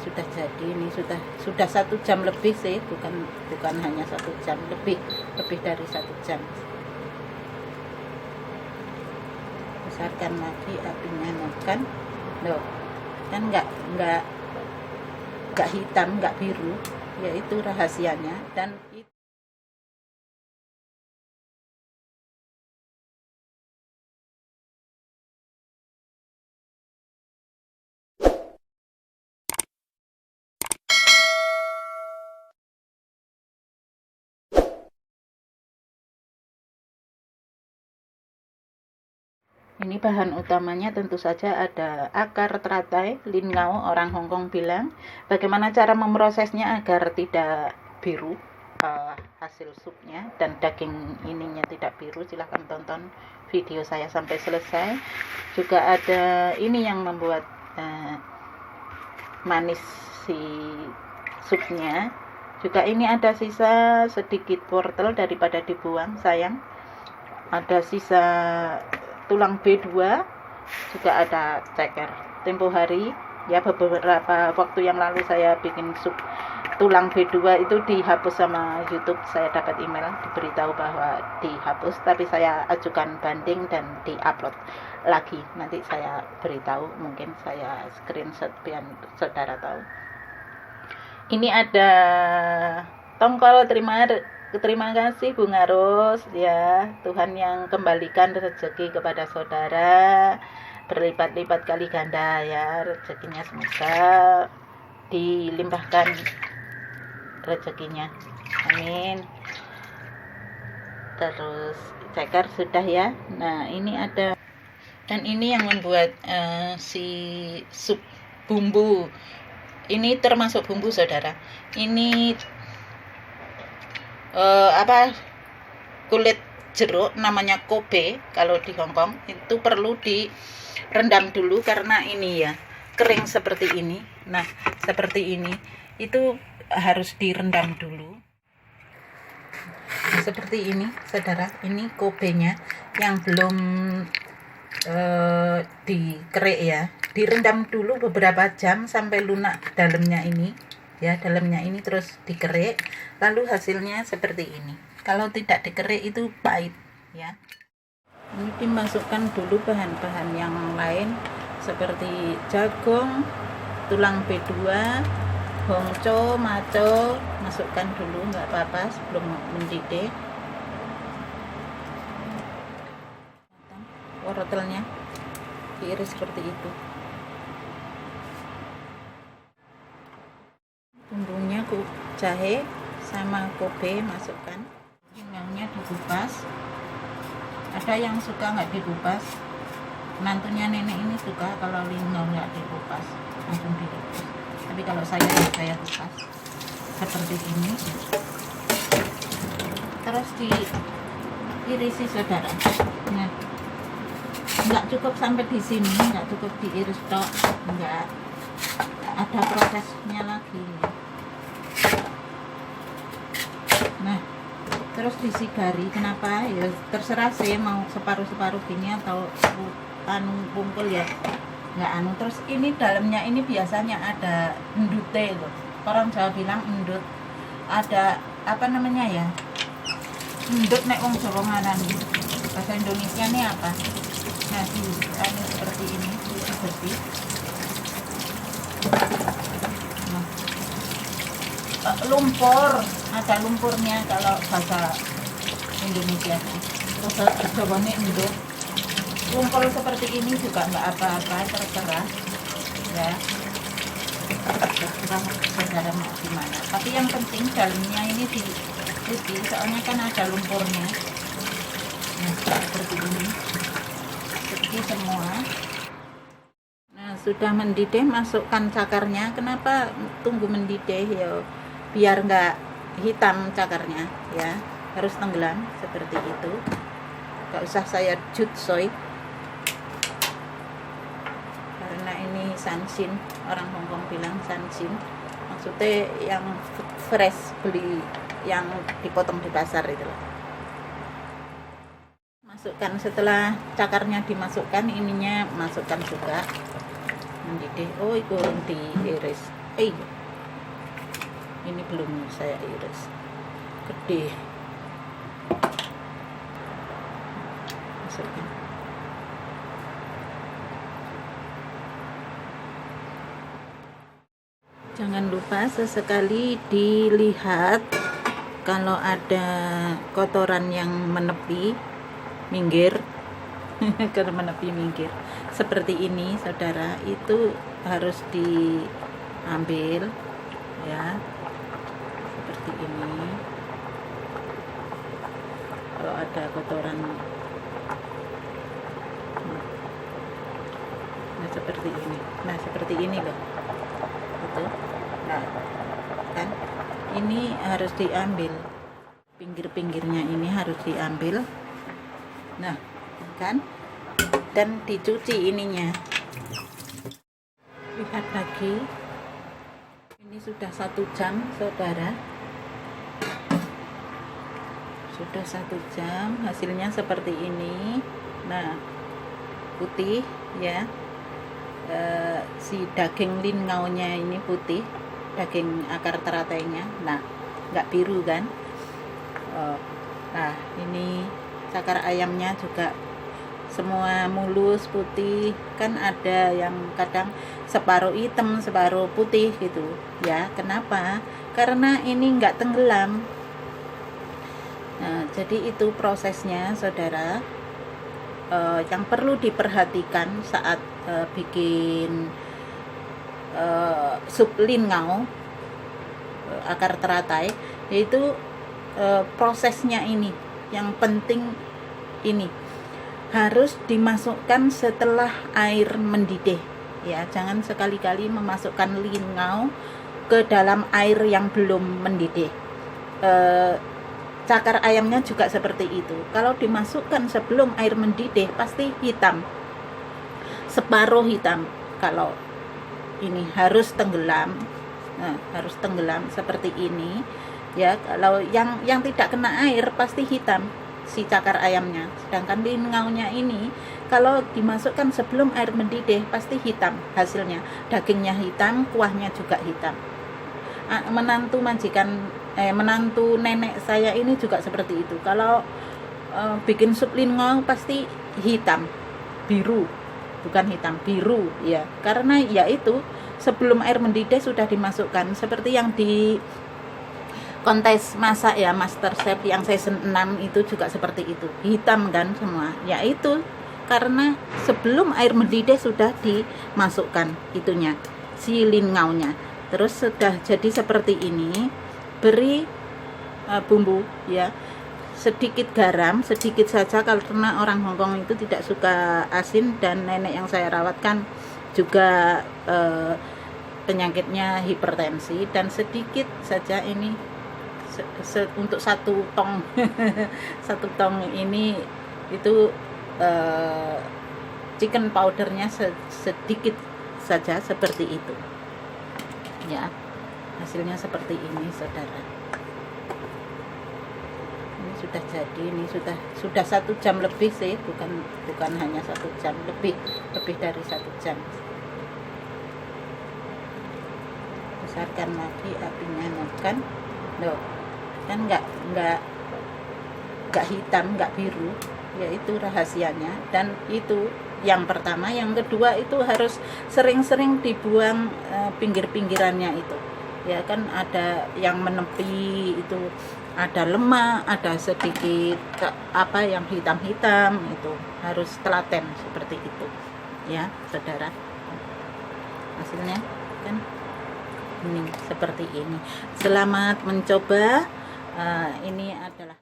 sudah jadi. Ini sudah 1 jam lebih sih, bukan hanya 1 jam, lebih dari 1 jam. Besarkan lagi apinya, kan loh, kan nggak hitam, nggak biru, yaitu rahasianya. Dan ini bahan utamanya tentu saja ada akar teratai, lingau, orang Hongkong bilang. Bagaimana cara memprosesnya agar tidak biru hasil supnya dan daging ininya tidak biru, silahkan tonton video saya sampai selesai. Juga ada ini yang membuat manis si supnya. Juga ini ada sisa sedikit wortel daripada dibuang, sayang. Ada sisa tulang B2, juga ada ceker. Tempo hari, ya beberapa waktu yang lalu saya bikin sup tulang B2 itu dihapus sama YouTube. Saya dapat email diberitahu bahwa dihapus, tapi saya ajukan banding dan diupload lagi. Nanti saya beritahu, mungkin saya screenshot biar saudara tahu. Ini ada tongkol. Terima kasih Bunga Ros, ya. Tuhan yang kembalikan rezeki kepada saudara berlipat-lipat kali ganda, ya. Rezekinya semoga dilimpahkan rezekinya, amin. Terus ceker sudah, ya. Nah, ini ada, dan ini yang membuat si sup bumbu. Ini termasuk bumbu, saudara. Ini kulit jeruk, namanya kobe kalau di Hongkong. Itu perlu direndam dulu karena ini ya kering seperti ini. Nah, seperti ini itu harus direndam dulu. Seperti ini, saudara. Ini kobenya yang belum dikerik, ya. Direndam dulu beberapa jam sampai lunak dalamnya ini. Ya, dalamnya ini terus dikerik, lalu hasilnya seperti ini. Kalau tidak dikerik itu pahit, ya. Ini dimasukkan dulu bahan-bahan yang lain seperti jagung, tulang B2, hongco, maco, masukkan dulu, nggak apa-apa sebelum mendidih. Wortelnya diiris seperti itu. Bumbunya jahe sama kobe masukkan. Lingaunya dikupas. Ada yang suka nggak dikupas. Menantunya nenek ini suka kalau lingau nggak dikupas, langsung direbus. Tapi kalau saya kupas seperti ini. Terus diirisi, saudara. Nah, nggak cukup sampai di sini, nggak cukup diiris tok, nggak. Ada prosesnya lagi. Nah, terus disigari. Kenapa? Ya terserah sih, mau separuh-separuh gini atau pungkul, ya. Nggak terus ini dalamnya ini biasanya ada endute loh. Orang Jawa bilang endut. Ada apa namanya ya? Endut nek wong Jawa ngaran. Bahasa Indonesia ini apa? Nah, ini seperti ini, bersih. Lumpur, ada lumpurnya kalau bahasa Indonesia. Terus Jawanya endut. Lumpur seperti ini juga nggak apa-apa, terserah, ya. Terserah saudara mau gimana. Tapi yang penting dalamnya ini dicuci, soalnya kan ada lumpurnya. Nah, seperti ini, cuci semua. Nah, sudah mendidih, masukkan cakarnya. Kenapa tunggu mendidih, ya? Biar nggak hitam cakarnya, ya. Harus tenggelam seperti itu. Nggak usah saya jutsoy karena ini sansin, orang Hongkong bilang sansin, maksudnya yang fresh, beli yang dipotong di pasar itu loh. Masukkan, setelah cakarnya dimasukkan, ininya masukkan juga, mendidih. Oh, itu diiris ini belum saya iris, gede. Masukkan. Jangan lupa sesekali dilihat kalau ada kotoran yang menepi, minggir. Karena menepi minggir seperti ini, saudara, itu harus diambil ya, seperti ini. Kalau ada kotoran, nah seperti ini, nah seperti ini loh, itu, nah kan, ini harus diambil, pinggir-pinggirnya ini harus diambil, nah kan, dan dicuci ininya. Lihat lagi, ini sudah 1 jam, saudara, sudah 1 jam, hasilnya seperti ini. Nah, putih ya, si daging lingaunya ini putih, daging akar teratainya. Nah, nggak biru kan. Nah, ini cakar ayamnya juga semua mulus putih, kan ada yang kadang separuh hitam separuh putih gitu ya. Kenapa? Karena ini nggak tenggelam. Nah, jadi itu prosesnya, saudara, yang perlu diperhatikan saat bikin sup lingau akar teratai, yaitu prosesnya ini yang penting. Ini harus dimasukkan setelah air mendidih ya, jangan sekali-kali memasukkan lingau ke dalam air yang belum mendidih. Cakar ayamnya juga seperti itu, kalau dimasukkan sebelum air mendidih pasti hitam, separuh hitam. Kalau ini harus tenggelam, nah, harus tenggelam seperti ini ya. Kalau yang tidak kena air pasti hitam si cakar ayamnya, sedangkan lingaunya ini kalau dimasukkan sebelum air mendidih pasti hitam hasilnya, dagingnya hitam, kuahnya juga hitam. Menantu menantu nenek saya ini juga seperti itu, kalau bikin sup lingau pasti hitam, biru, bukan hitam, biru ya, karena ya itu sebelum air mendidih sudah dimasukkan, seperti yang di kontes masak ya, MasterChef yang season 6 itu juga seperti itu, hitam kan semua, yaitu karena sebelum air mendidih sudah dimasukkan itunya, si lingaunya. Terus sudah jadi seperti ini, beri bumbu ya, sedikit garam, sedikit saja, karena orang Hongkong itu tidak suka asin, dan nenek yang saya rawat kan juga penyakitnya hipertensi, dan sedikit saja ini untuk 1 tong 1 tong ini itu chicken powdernya sedikit saja, seperti itu ya. Hasilnya seperti ini, saudara. Ini sudah jadi, ini sudah 1 jam lebih sih, bukan hanya 1 jam, lebih dari 1 jam. Besarkan lagi apinya, kan loh, kan nggak hitam, nggak biru, yaitu rahasianya. Dan itu yang pertama. Yang kedua, itu harus sering-sering dibuang pinggir-pinggirannya itu ya, kan ada yang menepi itu, ada lemak, ada sedikit apa yang hitam-hitam, itu harus telaten seperti itu ya, saudara. Hasilnya kan ini seperti ini. Selamat mencoba. Ini adalah